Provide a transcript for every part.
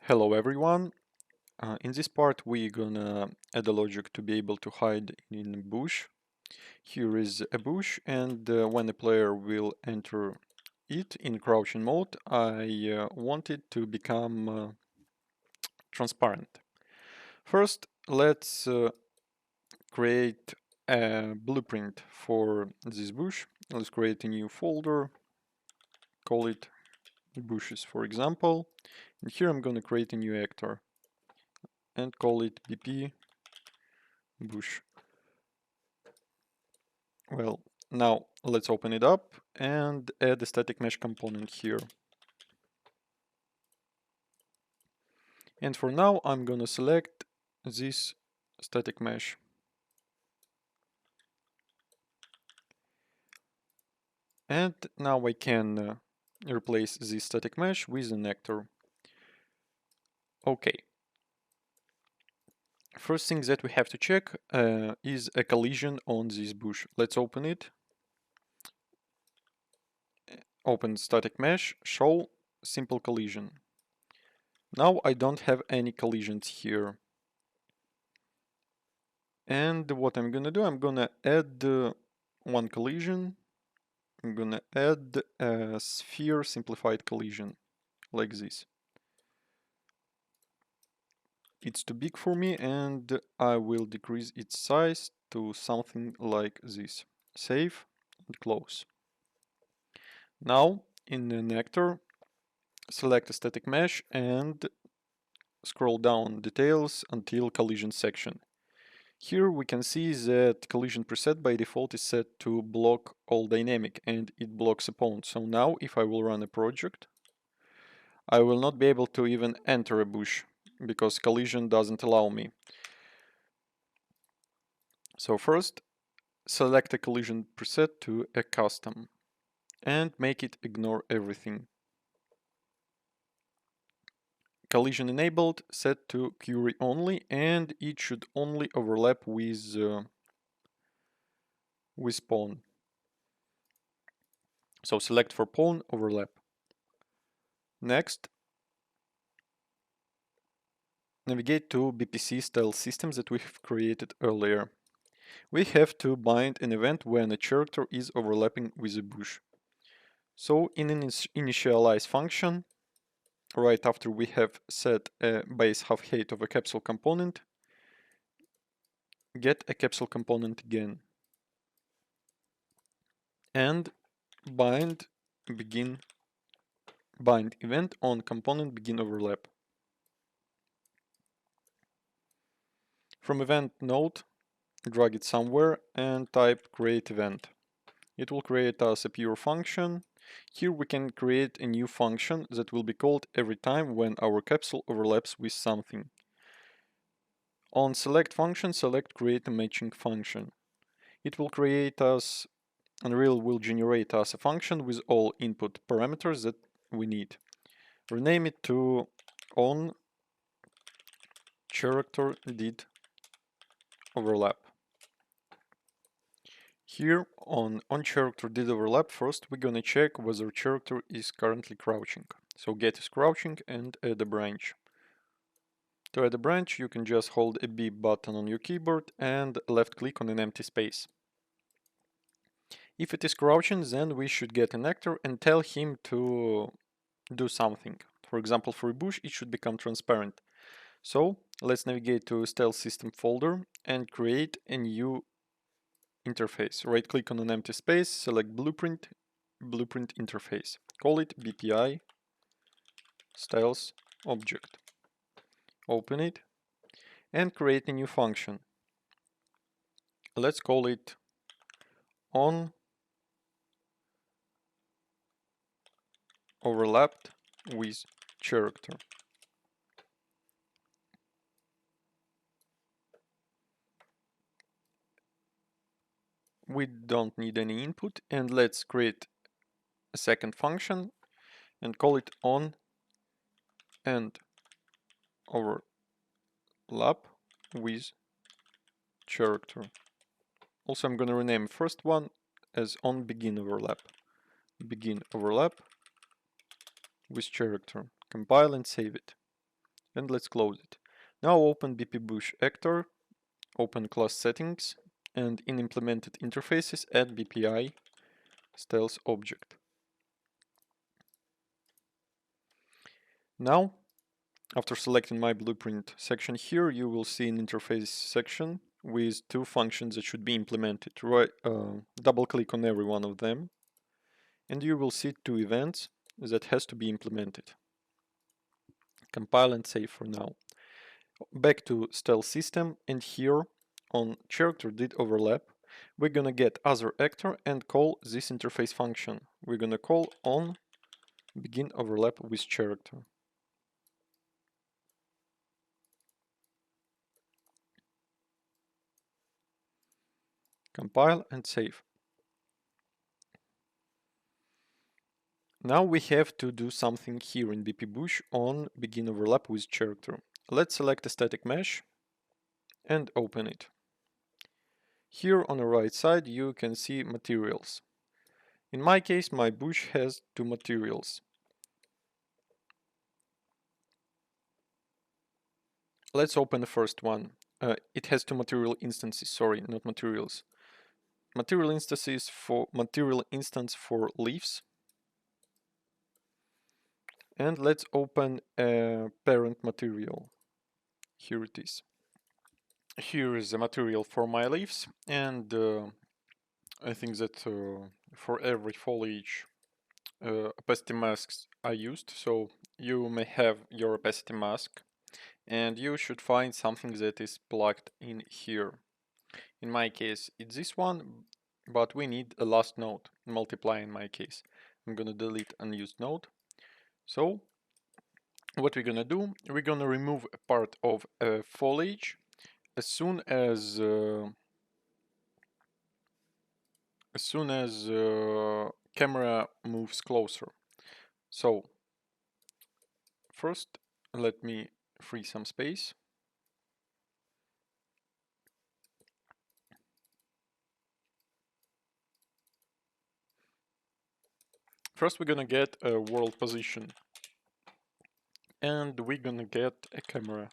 Hello everyone. In this part we're gonna add a logic to be able to hide in a bush. Here is a bush and when a player will enter it in crouching mode, I want it to become transparent. First, let's create a blueprint for this bush. Let's create a new folder, call it bushes for example. And here I'm gonna create a new actor and call it BP bush. Well, now let's open it up and add a static mesh component here. And for now, I'm gonna select this static mesh. And now I can replace this static mesh with an actor. Okay. First thing that we have to check is a collision on this bush. Let's open it. Open static mesh, show simple collision. Now I don't have any collisions here. And what I'm gonna do, I'm gonna add one collision. I'm gonna add a sphere simplified collision like this. It's too big for me and I will decrease its size to something like this. Save and close. Now in the actor, select a static mesh and scroll down details until collision section. Here we can see that collision preset by default is set to block all dynamic and it blocks opponent. So now if I will run a project, I will not be able to even enter a bush because collision doesn't allow me. So first, select a collision preset to a custom and make it ignore everything. Collision enabled, set to query only, and it should only overlap with pawn. So select for pawn, overlap. Next, navigate to BPC style systems that we have created earlier. We have to bind an event when a character is overlapping with a bush. So in an initialize function, right after we have set a base half height of a capsule component, get a capsule component again and bind event on component begin overlap. From event node, drag it somewhere and type create event. It will create us a pure function. Here we can create a new function that will be called every time when our capsule overlaps with something. On select function, select create a matching function. It will create us, Unreal will generate us a function with all input parameters that we need. Rename it to on character did overlap. Here on character did overlap, first we're gonna check whether character is currently crouching. So get is crouching and add a branch. To add a branch, you can just hold a B button on your keyboard and left click on an empty space. If it is crouching, then we should get an actor and tell him to do something. For example, for a bush, it should become transparent. So let's navigate to style system folder and create a new interface. Right click on an empty space, select blueprint interface. Call it BPI styles object. Open it and create a new function. Let's call it on overlapped with character. We don't need any input and let's create a second function and call it on and overlap with character. Also, I'm going to rename first one as on begin overlap. Begin overlap with character. Compile and save it. and let's close it. Now open bpbush actor, open class settings, and in implemented interfaces add bpi stealth object. Now, after selecting my blueprint section here, you will see an interface section with two functions that should be implemented. Double click on every one of them, and you will see two events that has to be implemented. Compile and save for now. Back to stealth system, and here on character did overlap, we're gonna get other actor and call this interface function. We're gonna call on begin overlap with character. Compile and save. Now we have to do something here in bpbush on begin overlap with character. Let's select a static mesh and open it. Here on the right side you can see materials. In my case, my bush has two materials. Let's open the first one. It has two material instances, sorry, not materials. Material instances for material instance for leaves. And let's open a parent material. Here it is. Here is the material for my leaves, and I think that for every foliage opacity masks are used, so you may have your opacity mask and you should find something that is plugged in here. In my case it's this one, but we need a last node, multiply in my case. I'm gonna delete unused node. So what we're gonna do, we're gonna remove a part of a foliage as soon as camera moves closer. So first let me free some space. First we're gonna get a world position, and we're gonna get a camera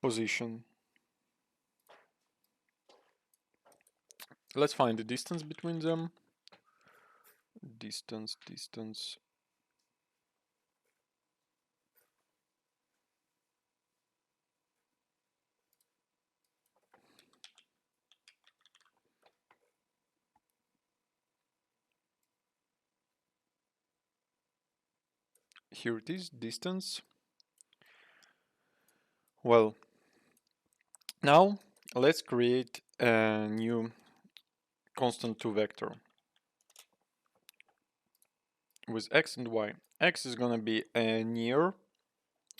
position. Let's find the distance between them. Distance. Here it is, distance. Well, now let's create a new constant 2 vector with x and y. X is gonna be a near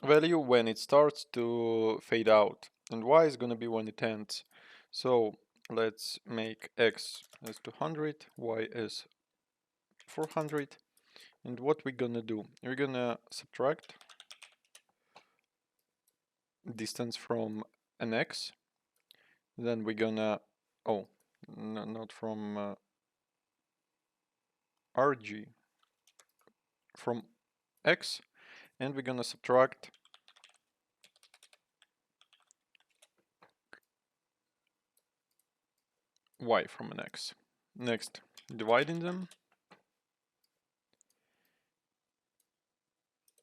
value when it starts to fade out, and y is gonna be when it ends. So let's make x as 200, y as 400, and what we're gonna do, we're gonna subtract distance from an x, then we're gonna, oh, no, not from rg, from x, and we're gonna subtract y from an x. Next, dividing them,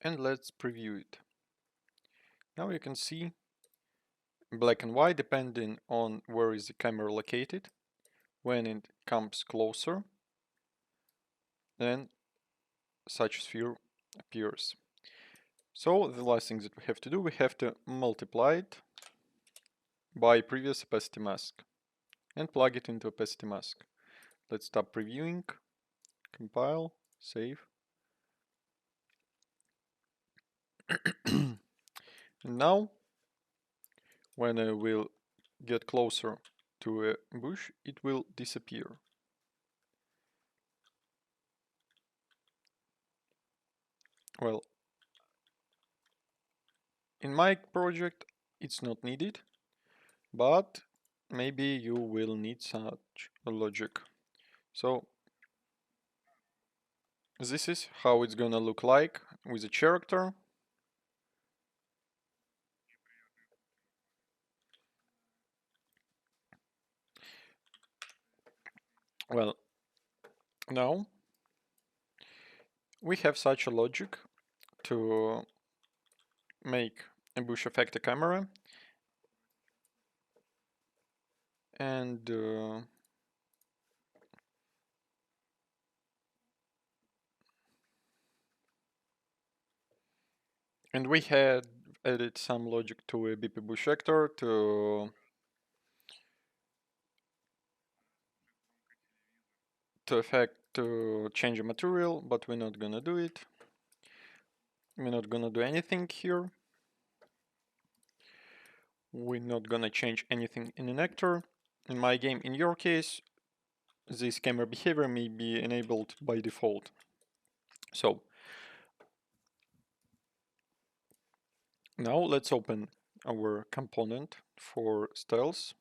and let's preview it. Now you can see black and white depending on where is the camera located. When it comes closer, then such sphere appears. So the last thing that we have to do, we have to multiply it by previous opacity mask and plug it into opacity mask. Let's stop previewing, compile, save. And now when I will get closer to a bush, it will disappear. Well, in my project it's not needed, but maybe you will need such a logic. So this is how it's gonna look like with a character. Well, now we have such a logic to make a bush affect a camera, and we had added some logic to a BP bush actor to change a material, but we're not gonna do it. We're not gonna do anything here. We're not gonna change anything in an actor. In my game, in your case, this camera behavior may be enabled by default. So now let's open our component for styles.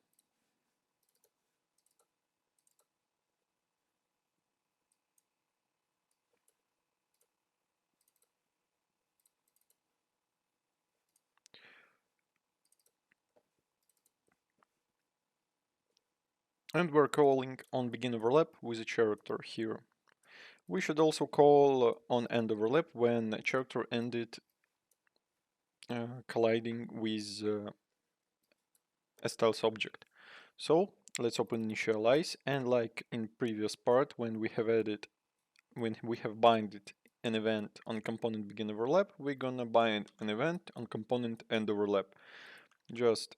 And we're calling on begin overlap with a character here. We should also call on end overlap when a character ended colliding with a styles object. So let's open initialize, and like in previous part when we have binded an event on component begin overlap, we're gonna bind an event on component end overlap. Just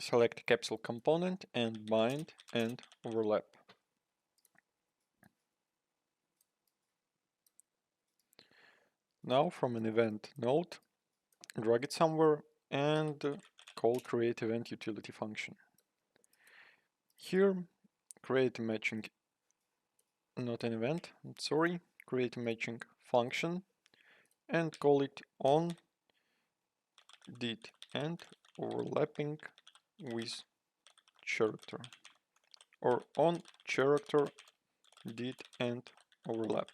select capsule component and bind and overlap. Now from an event node, drag it somewhere and call create event utility function. Here, create a matching, not an event, sorry, create a matching function and call it on did end overlapping with character, or on character did end overlap.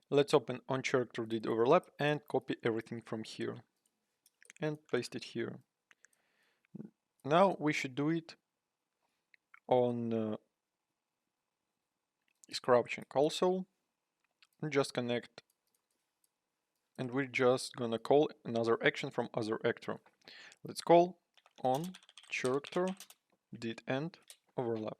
Let's open on character did overlap and copy everything from here and paste it here. Now we should do it on is crouching also. Just connect, and we're just gonna call another action from other actor. Let's call on character did end overlap.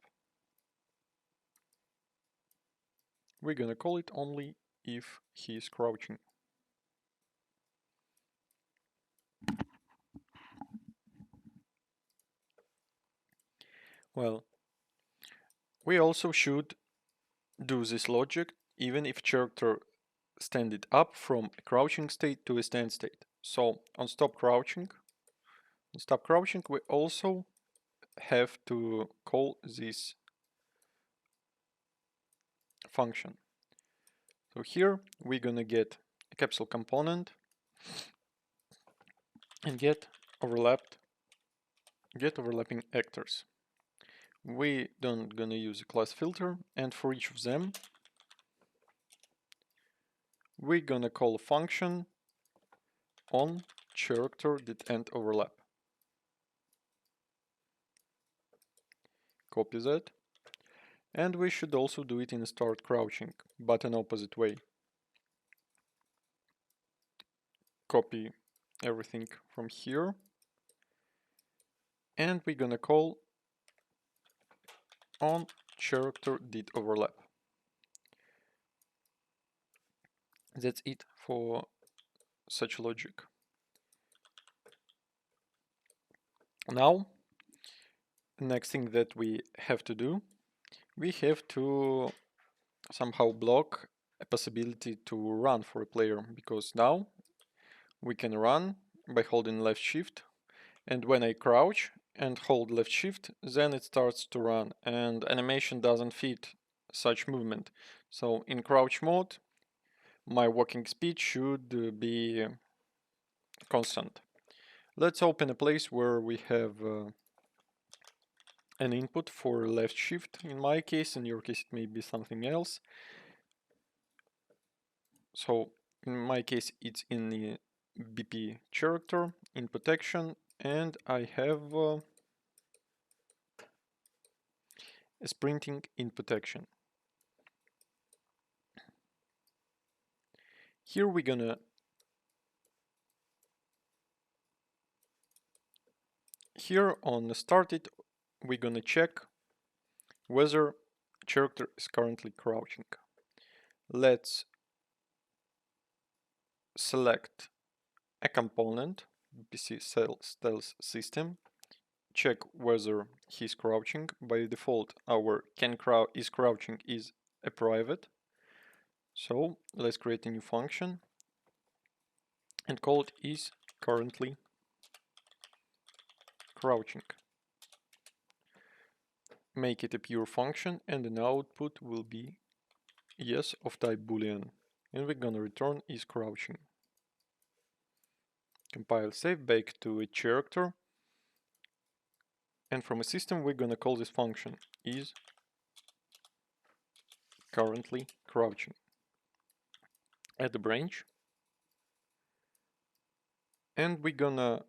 We're gonna call it only if he is crouching. Well, we also should do this logic even if character standed up from a crouching state to a stand state. So on stop crouching, we also have to call this function. So here we're gonna get a capsule component and get overlapping actors. We don't gonna use a class filter, and for each of them we're gonna call a function on character did end overlap. Copy that, and we should also do it in start crouching, but an opposite way. Copy everything from here, and we're gonna call on character did overlap. That's it for such logic. Now, next thing that we have to do, we have to somehow block a possibility to run for a player, because now we can run by holding left shift, and when I crouch and hold left shift, then it starts to run, and animation doesn't fit such movement. So in crouch mode, my walking speed should be constant. Let's open a place where we have an input for left shift. In my case, in your case it may be something else. So in my case it's in the BP character, input action, and I have sprinting input action. Here here on started, we're gonna check whether character is currently crouching. Let's select a component, PC stealth system, check whether he's crouching. By default, our is crouching is a private. So let's create a new function and call it is currently crouching. Make it a pure function and an output will be yes of type boolean. And we're gonna return is crouching. Compile save back to a character. And from a system we're gonna call this function is currently crouching. Add a branch. And we're gonna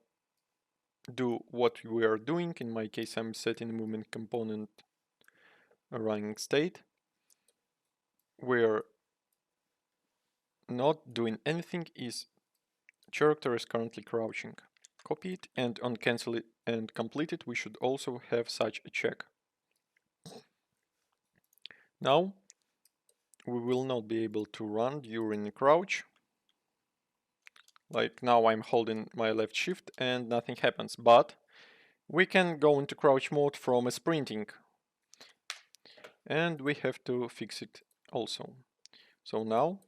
do what we are doing. In my case, I'm setting the movement component a running state. We're not doing anything is character is currently crouching. Copy it and on cancel it and complete it we should also have such a check. Now we will not be able to run during the crouch. Like now I'm holding my left shift and nothing happens, but we can go into crouch mode from a sprinting and we have to fix it also. So now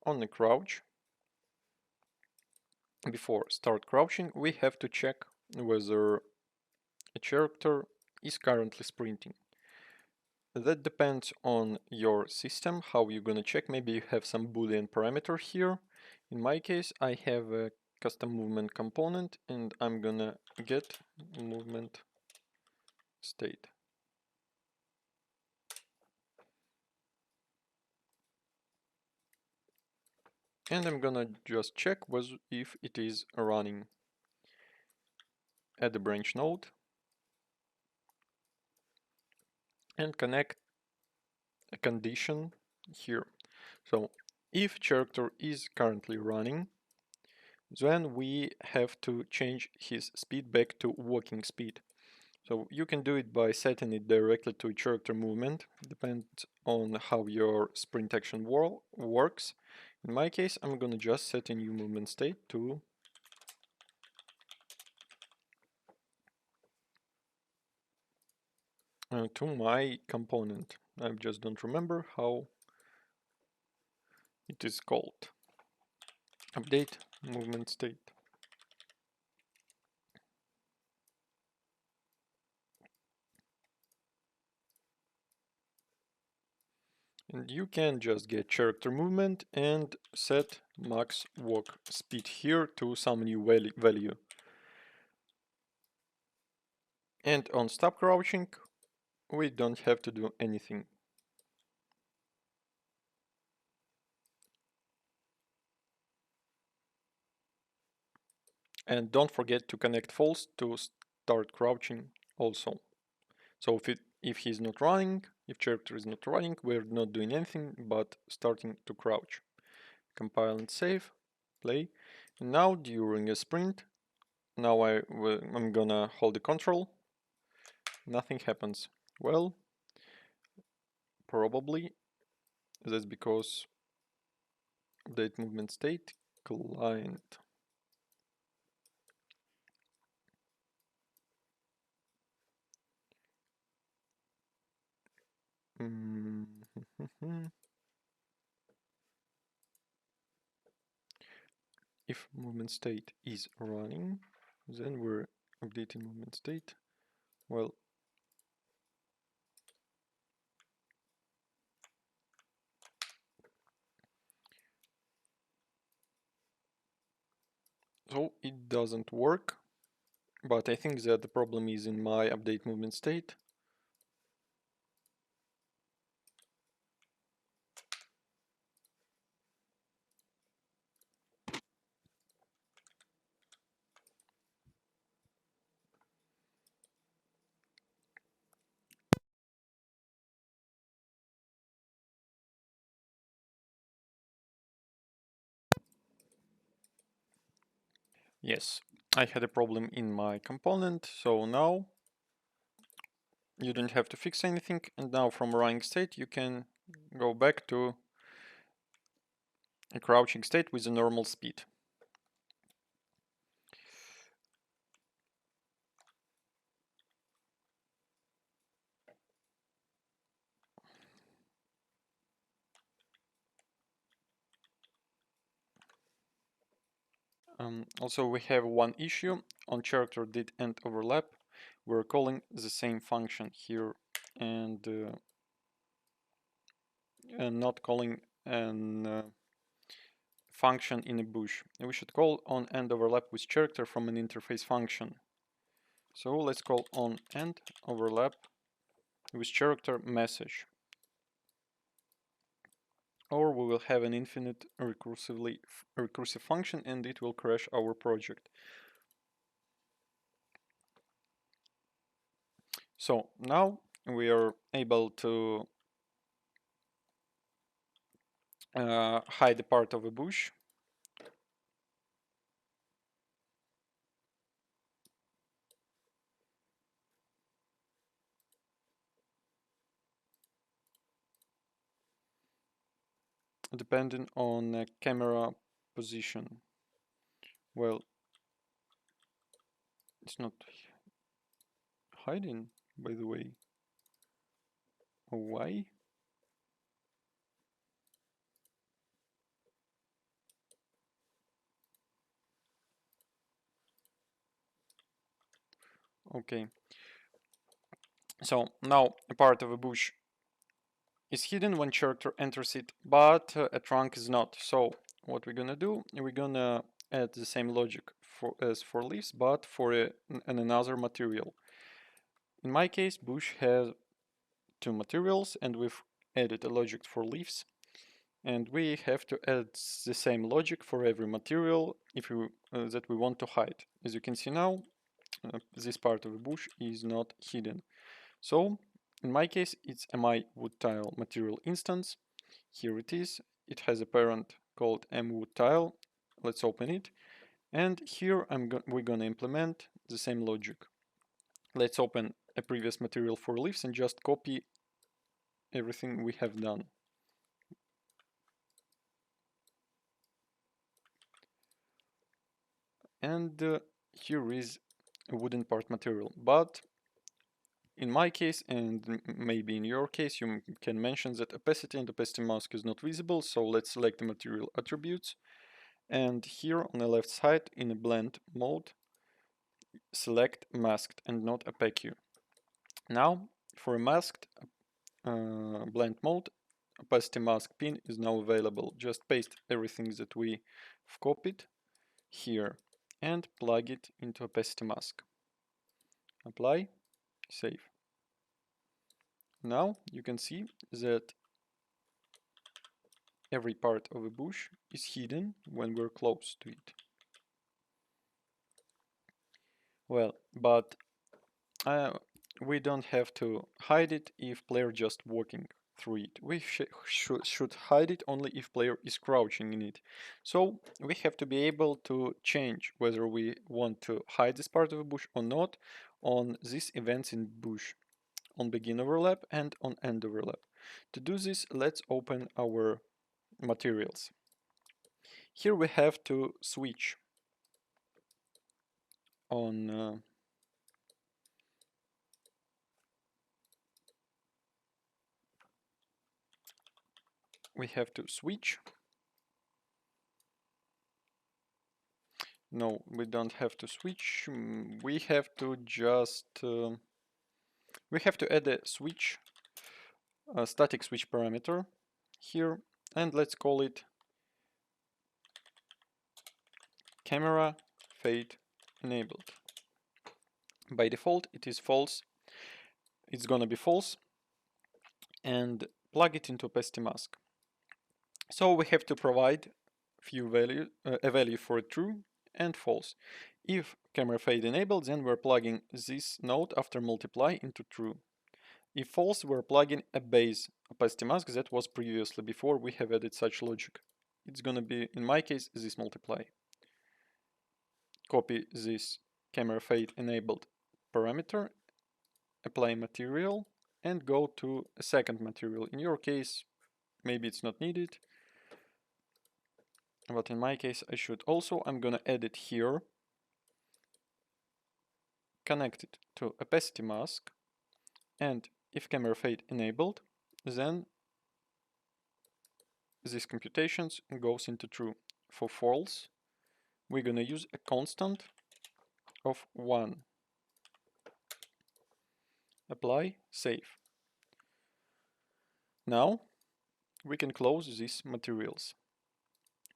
on the crouch, before start crouching, we have to check whether a character is currently sprinting. That depends on your system, how you're gonna check. Maybe you have some boolean parameter here. In my case, I have a custom movement component and I'm gonna get movement state. And I'm gonna just check if it is running. Add a branch node and connect a condition here. So if character is currently running, then we have to change his speed back to walking speed. So you can do it by setting it directly to character movement, depends on how your sprint action works. In my case, I'm gonna just set a new movement state to my component. I just don't remember how it is called. Update movement state. And you can just get character movement and set max walk speed here to some new value. And on stop crouching, we don't have to do anything. And don't forget to connect false to start crouching also. So if he's not running, if character is not running, we're not doing anything but starting to crouch. Compile and save, play. And now during a sprint, now I'm gonna hold the control. Nothing happens. Well, probably that's because update movement state client. If movement state is running, then we're updating movement state. Well, so it doesn't work, but I think that the problem is in my update movement state. Yes, I had a problem in my component, so now you don't have to fix anything, and now from running state you can go back to a crouching state with a normal speed. Also, we have one issue on character did end overlap. We're calling the same function here and not calling an function in a bush. We should call on end overlap with character from an interface function. So let's call on end overlap with character message. Or we will have an infinite recursive function and it will crash our project. So now we are able to hide a part of a bush. Depending on camera position. Well, it's not hiding, by the way. Why? Okay. So now a part of a bush is hidden when character enters it, but a trunk is not. So what we're gonna do, we're gonna add the same logic as for leaves, but for another material. In my case, bush has two materials, and we've added a logic for leaves. And we have to add the same logic for every material if that we want to hide. As you can see now, this part of the bush is not hidden. So in my case, it's a my wood tile material instance. Here it is. It has a parent called mWoodTile. Let's open it. And here we're gonna implement the same logic. Let's open a previous material for leaves and just copy everything we have done. And here is a wooden part material. But in my case, and maybe in your case, you can mention that opacity and opacity mask is not visible. So let's select the material attributes. And here on the left side in a blend mode, select masked and not opaque. Now for a masked blend mode, opacity mask pin is now available. Just paste everything that we've copied here and plug it into opacity mask. Apply, save. Now you can see that every part of a bush is hidden when we're close to it. Well, but we don't have to hide it if player just walking through it. We should hide it only if player is crouching in it. So we have to be able to change whether we want to hide this part of a bush or not on these events in bush, on begin overlap and on end overlap. To do this, let's open our materials. Here we have to switch on we have to switch. No, we don't have to switch. We have to just we have to add a switch, a static switch parameter here, and let's call it camera fade enabled. By default, it is false. It's gonna be false, and plug it into opacity mask. So we have to provide a value for true and false. If camera fade enabled, then we're plugging this node after multiply into true. If false, we're plugging a base opacity mask that was previously before we have added such logic. It's gonna be, in my case, this multiply. copy this camera fade enabled parameter, apply material, and go to a second material. In your case, maybe it's not needed, but in my case I should. Also, I'm gonna add it here, connect it to opacity mask, and if camera fade enabled, then these computations goes into true. For false, we're gonna use a constant of 1. Apply, save. Now we can close these materials.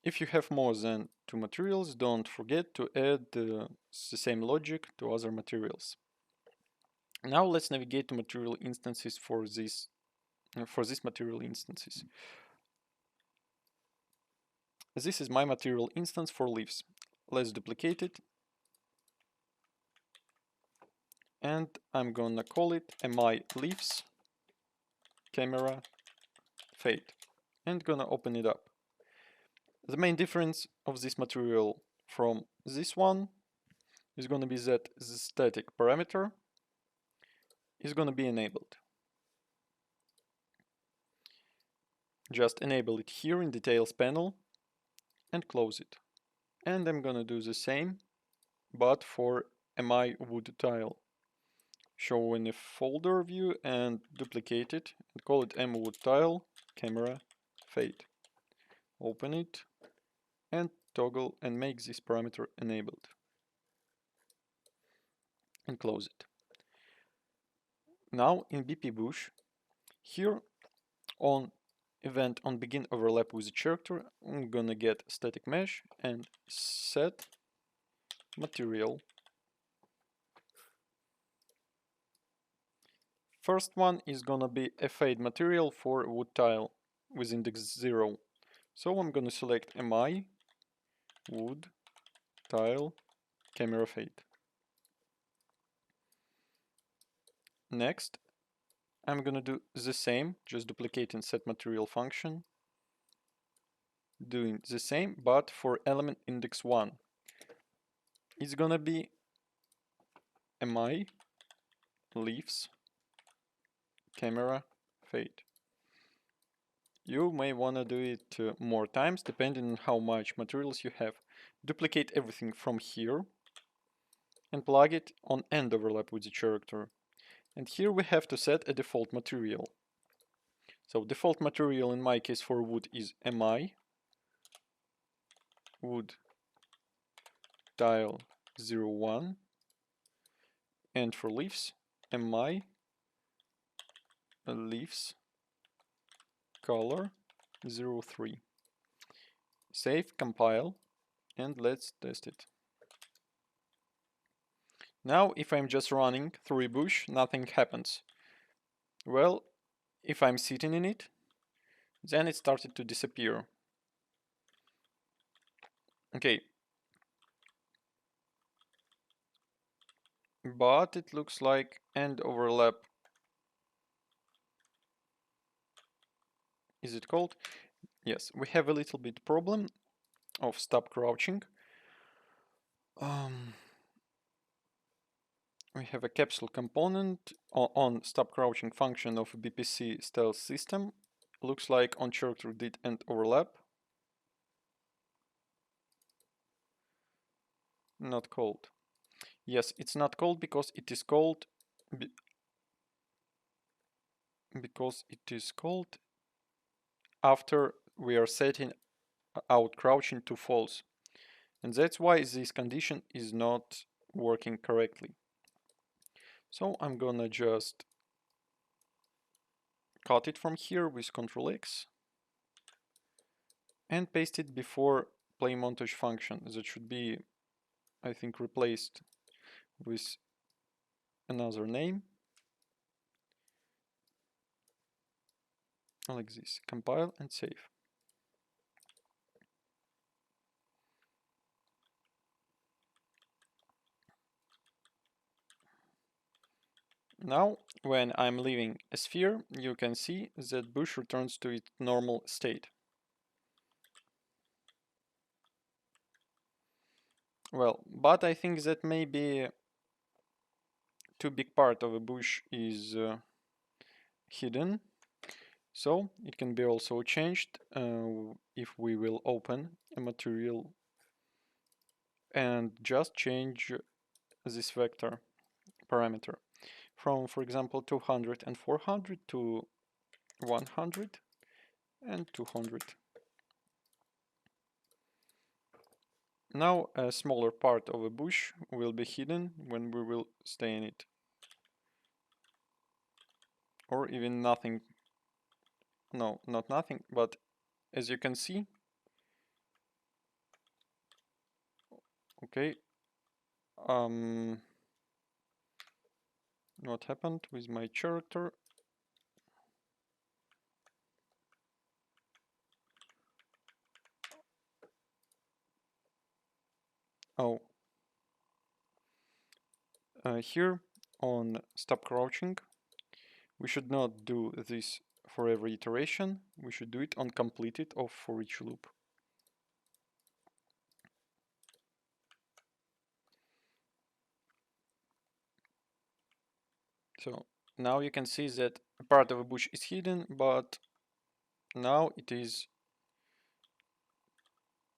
If you have more than 2 materials, don't forget to add the same logic to other materials. Now let's navigate to material instances for these material instances. This is my material instance for leaves. Let's duplicate it, and I'm gonna call it mi leaves camera fade, and gonna open it up. The main difference of this material from this one is gonna be that the static parameter is gonna be enabled. Just enable it here in details panel and close it. And I'm gonna do the same, but for mi wood tile. Show in a folder view and duplicate it and call it m wood tile camera fade. Open it and toggle and make this parameter enabled. And close it. Now in BP bush, here on event on begin overlap with the character, I'm gonna get static mesh and set material. First one is gonna be a fade material for wood tile with index 0. So I'm gonna select mi wood tile camera fade. Next, I'm gonna do the same, just duplicating set material function, doing the same, but for element index 1. It's gonna be mi leaves camera fade. You may wanna do it more times, depending on how much materials you have. Duplicate everything from here and plug it on end overlap with the character. And here we have to set a default material. So default material in my case for wood is mi wood tile 01, and for leaves mi leaves color 03. Save, compile, and let's test it. Now if I'm just running through a bush, nothing happens. Well, if I'm sitting in it, then it started to disappear. Okay. But it looks like end overlap. Is it called? Yes, we have a little bit problem of stop crouching. We have a capsule component on stop crouching function of BPC stealth system. Looks like on character did end overlap. Not called. Yes, it's not called because it is called after we are setting out crouching to false. And that's why this condition is not working correctly. So I'm gonna just cut it from here with Ctrl X and paste it before play montage function. That should be, I think, replaced with another name. Like this. Compile and save. Now, when I'm leaving a sphere, you can see that bush returns to its normal state. Well, but I think that maybe too big part of a bush is hidden, so it can be also changed if we will open a material and just change this vector parameter from, for example, 200 and 400 to 100 and 200. Now a smaller part of a bush will be hidden when we will stay in it, or even nothing. No, not nothing, but as you can see, okay, what happened with my character? Oh, here on stop crouching, we should not do this for every iteration. We should do it on completed of for each loop. So now you can see that a part of a bush is hidden, but now it is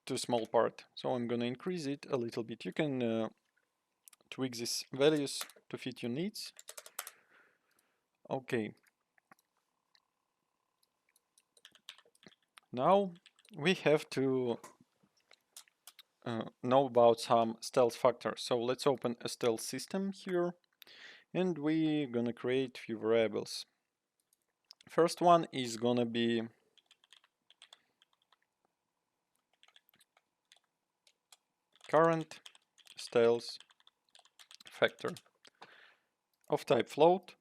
too small part. So I'm gonna increase it a little bit. You can tweak these values to fit your needs. Okay. Now we have to know about some stealth factors. So let's open a stealth system here, and we're gonna create few variables. First one is gonna be current stealth factor of type float,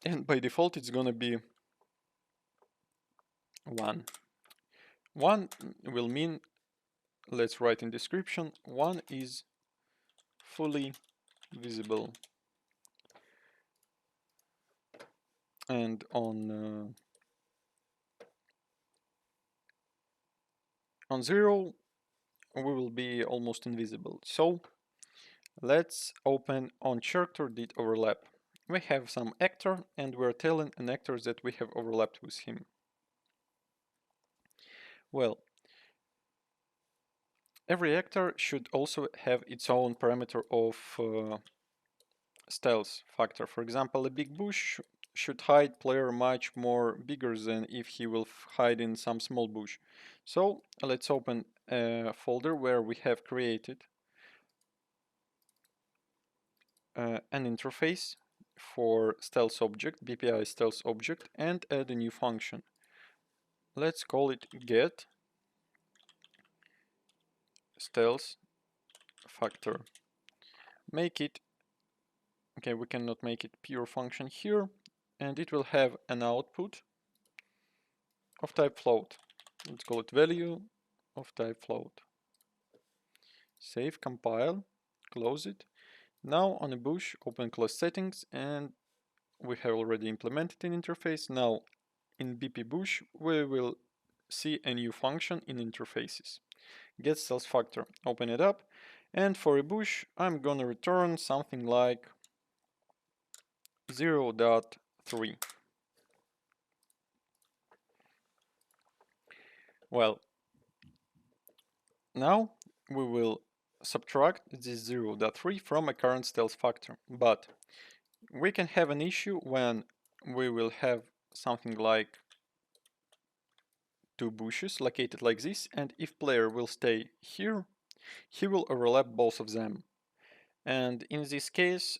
and by default it's gonna be 1. 1 will mean, let's write in description, 1 is fully visible, and on 0 we will be almost invisible. So let's open on character did overlap. We have some actor and we're telling an actor that we have overlapped with him. Well, every actor should also have its own parameter of stealth factor. For example, a big bush should hide player much more bigger than if he will hide in some small bush. So let's open a folder where we have created an interface for stealth object, BPI stealth object, and add a new function. Let's call it get stealth factor. Make it, okay, we cannot make it pure function here, and it will have an output of type float. Let's call it value of type float. Save, compile, close it. Now on a bush, open class settings, and we have already implemented an interface. Now in BP bush, we will see a new function in interfaces. Get stealth factor, open it up, and for a bush, I'm gonna return something like 0.3. Well, now we will subtract this 0.3 from a current stealth factor, but we can have an issue when we will have something like two bushes located like this, and if player will stay here, he will overlap both of them. And in this case,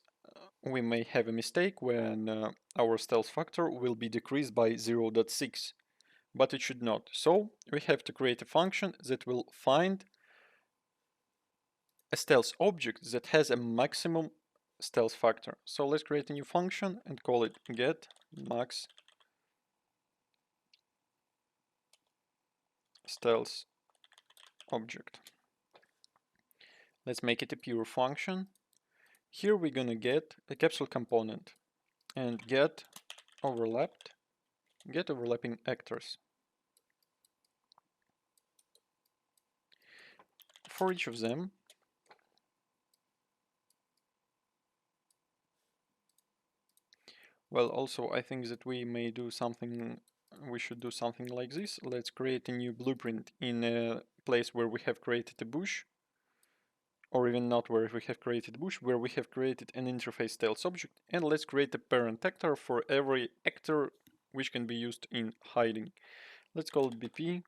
we may have a mistake when our stealth factor will be decreased by 0.6, but it should not. So we have to create a function that will find a stealth object that has a maximum stealth factor. So let's create a new function and call it get max stealth object. Let's make it a pure function. Here we're gonna get a capsule component and get overlapping actors. for each of them, well, also I think that we should do something like this. Let's create a new blueprint in a place where we have created a bush, or even not where we have created a bush, where we have created an interface styles object, and let's create a parent actor for every actor which can be used in hiding. Let's call it BP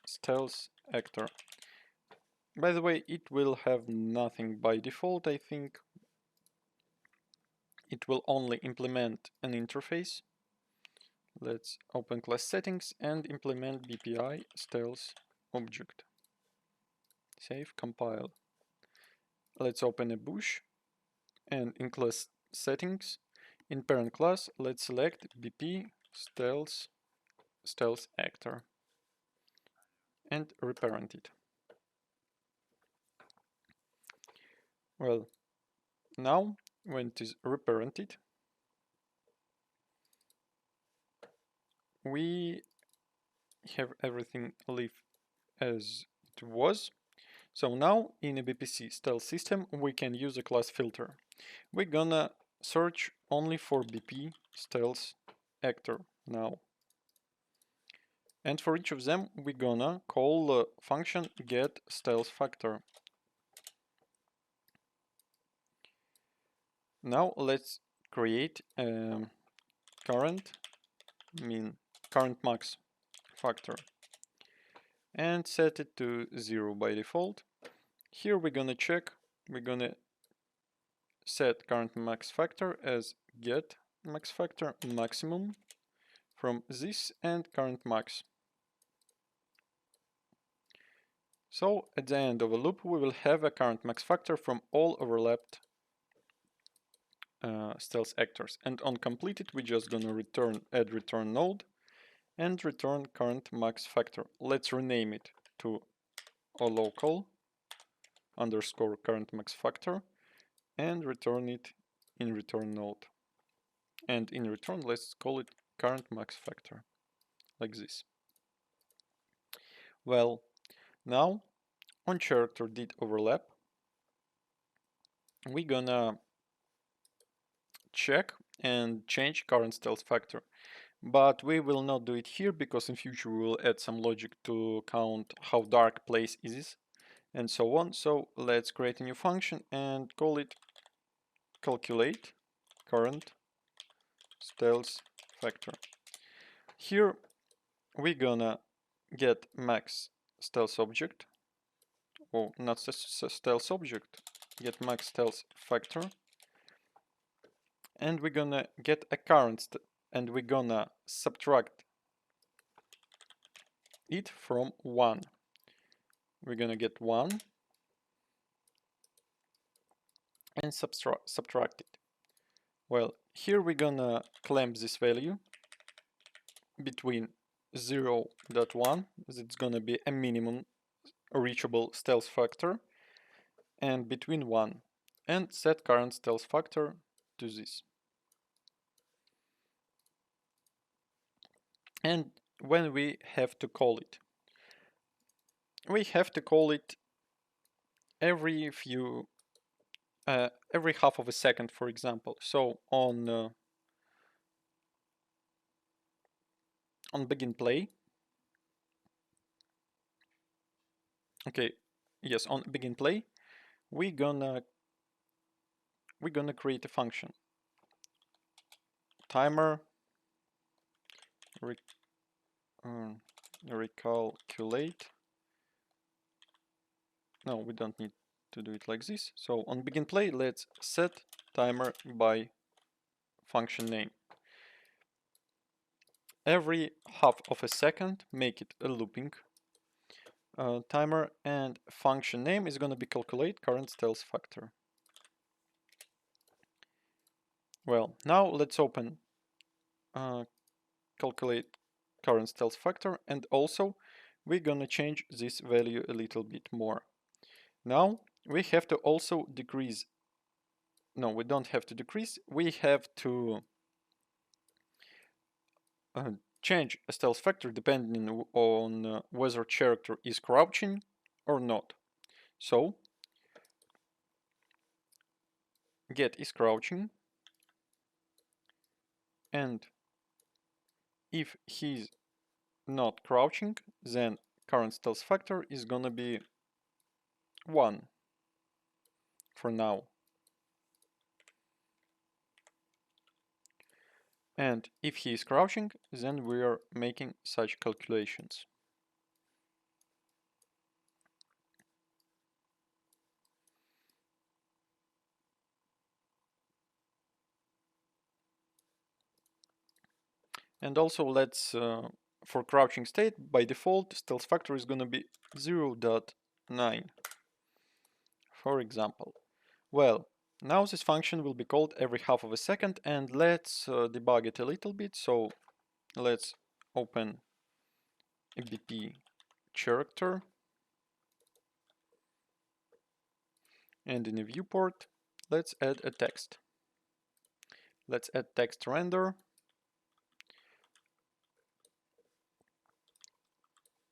stealth actor. By the way, it will have nothing by default, I think. It will only implement an interface. Let's open class settings and implement BPI stealth object. Save, compile. Let's open a bush, and in class settings, in parent class, let's select BP stealth actor and reparent it. Well, now when it is reparented, we have everything live as it was. So now in a BPC stealth system, we can use a class filter. We're gonna search only for BP stealth actor now. And for each of them, we're gonna call the function get stealth factor. Now let's create a current max factor and set it to 0 by default. Here we're gonna set current max factor as get max factor maximum from this and current max. So at the end of a loop, we will have a current max factor from all overlapped stealth actors. And on completed, we're just gonna add return node and return current max factor. Let's rename it to a local underscore current max factor and return it in return node. And in return, let's call it current max factor, like this. Well, now on character did overlap, we're gonna check and change current stealth factor. But we will not do it here because in future we will add some logic to count how dark place is and so on. So let's create a new function and call it calculate current stealth factor. Here we're gonna get max stealth object, or not stealth object, get max stealth factor, and we're gonna get a current and we're gonna subtract it from 1. We're gonna get 1 and subtract it. Well, here we're gonna clamp this value between 0.1, that's gonna be a minimum reachable stealth factor, and between 1, and set current stealth factor to this. And when we have to call it, we have to call it every half of a second, for example. So on begin play, okay, yes, on begin play, we're gonna create a function timer recalculate. No, we don't need to do it like this. So on begin play, let's set timer by function name. Every half of a second, make it a looping timer, and function name is going to be calculate current stealth factor. Well, now let's open calculate current stealth factor, and also we're going to change this value a little bit more. Now we have to also decrease. No, we don't have to decrease. We have to change a stealth factor depending on whether character is crouching or not. So get is crouching, and if he's not crouching, then current stealth factor is gonna be 1 for now. And if he is crouching, then we are making such calculations. And also let's, for crouching state, by default, stealth factor is gonna be 0.9, for example. Well, now this function will be called every half of a second, and let's debug it a little bit. So let's open a BP character, and in a viewport, let's add a text. Let's add text render.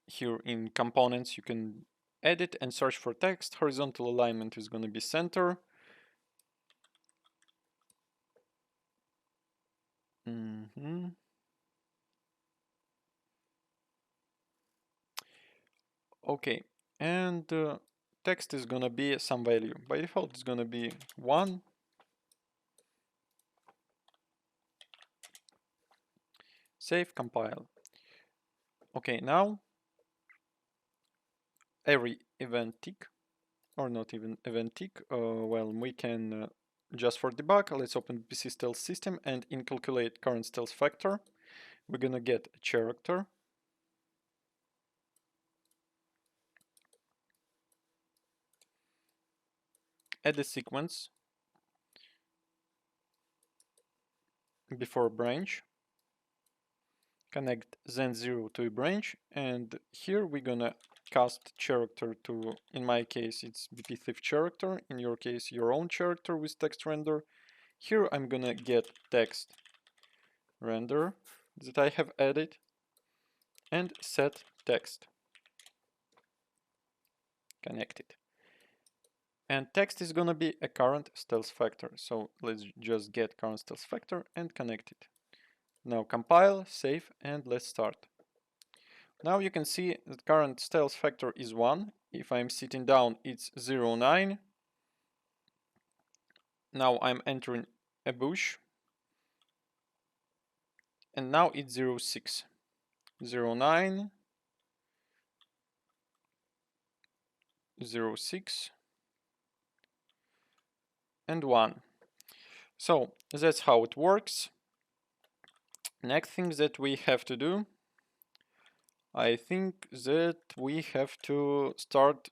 Here in components, you can edit and search for text. Horizontal alignment is going to be center. Okay, and text is gonna be some value. By default, it's gonna be 1. Save, compile. Okay, now every event tick, or not even event tick, well, we can just for debug, let's open PC stealth system, and in calculate current stealth factor, we're gonna get a character. Add a sequence before branch, connect then 0 to a branch, and here we're gonna cast character to, in my case it's BP thief character, in your case your own character with text render. Here I'm gonna get text render that I have added and set text, connected. And text is gonna be a current stealth factor, so let's just get current stealth factor and connect it. Now compile, save, and let's start. Now you can see that current stealth factor is 1. If I'm sitting down, it's 0.9. Now I'm entering a bush, and now it's 0.6. 0.9, 0.6, and 1. So that's how it works. Next thing that we have to do, I think that we have to start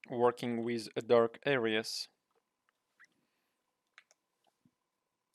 working with dark areas.